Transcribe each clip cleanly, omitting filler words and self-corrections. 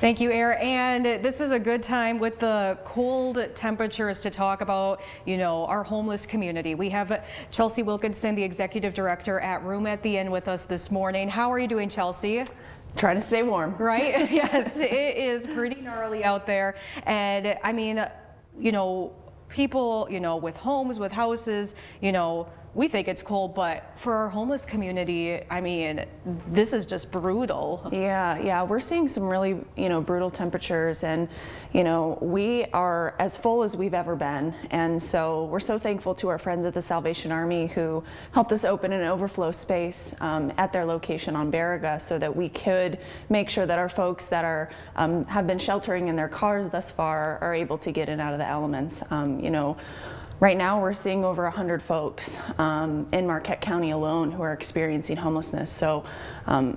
Thank you, Air. And this is a good time with the cold temperatures to talk about, our homeless community. We have Chelsie Wilkinson, the executive director at Room at the Inn, with us this morning. How are you doing, Chelsie? Trying to stay warm. Right? Yes, it is pretty gnarly out there. And I mean, people, with homes, with houses, we think it's cold, but for our homeless community, I mean, this is just brutal. Yeah, we're seeing some really, brutal temperatures, and, we are as full as we've ever been. And so we're so thankful to our friends at the Salvation Army who helped us open an overflow space at their location on Baraga so that we could make sure that our folks that have been sheltering in their cars thus far are able to get in out of the elements. Right now, we're seeing over 100 folks in Marquette County alone who are experiencing homelessness. So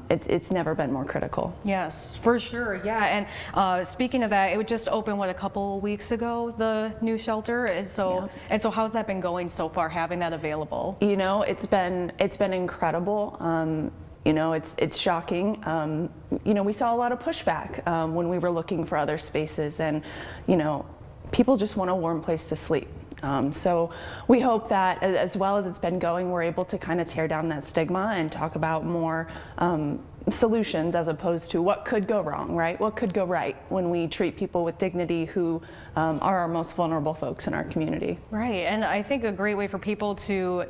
it's never been more critical. Yes, for sure. Yeah, and speaking of that, it just opened a couple weeks ago, the new shelter, and so how's that been going so far, having that available? It's been incredible. It's shocking. We saw a lot of pushback when we were looking for other spaces, and people just want a warm place to sleep. So we hope that as well as it's been going, we're able to kind of tear down that stigma and talk about more solutions as opposed to what could go wrong, right? What could go right when we treat people with dignity who are our most vulnerable folks in our community. Right, and I think a great way for people to,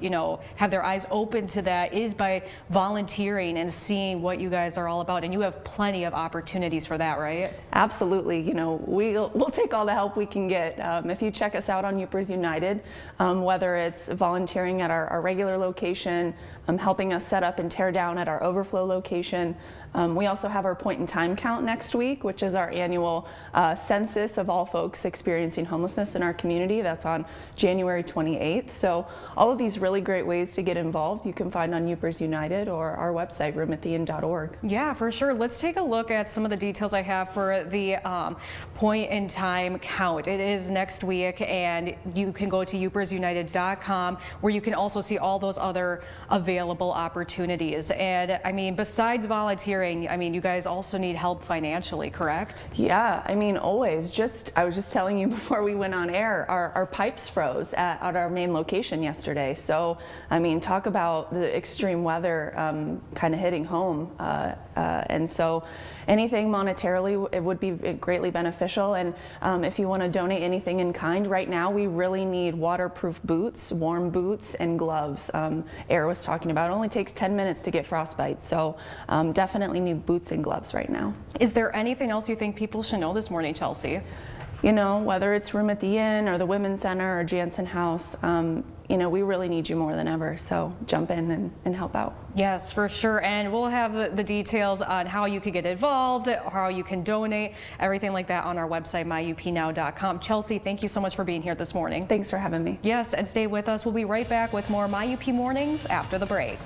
have their eyes open to that is by volunteering and seeing what you guys are all about. And you have plenty of opportunities for that, right? Absolutely. We'll take all the help we can get. If you check us out on Upers United, whether it's volunteering at our regular location, helping us set up and tear down at our overflow location. We also have our point in time count next week, which is our annual census of all folks experiencing homelessness in our community. That's on January 28th. So all of these really great ways to get involved you can find on Upers United or our website, roomattheinn.org. Yeah, for sure. Let's take a look at some of the details I have for the point in time count. It is next week, and you can go to upersunited.com where you can also see all those other available opportunities. And I mean, besides volunteering, you guys also need help financially, correct? Yeah, always. I was just telling you before we went on air, our pipes froze at our main location yesterday. So, talk about the extreme weather kind of hitting home. And so anything monetarily, it would be greatly beneficial. And if you want to donate anything in kind, right now we really need waterproof boots, warm boots, and gloves. Air was talking about it only takes 10 minutes to get frostbite. So definitely need boots and gloves right now. Is there anything else you think people should know this morning, Chelsie? Whether it's Room at the Inn or the Women's Center or Jansen House, we really need you more than ever. So jump in and help out. Yes, for sure. And we'll have the details on how you can get involved, how you can donate, everything like that on our website, myupnow.com. Chelsie, thank you so much for being here this morning. Thanks for having me. Yes, and stay with us. We'll be right back with more My UP Mornings after the break.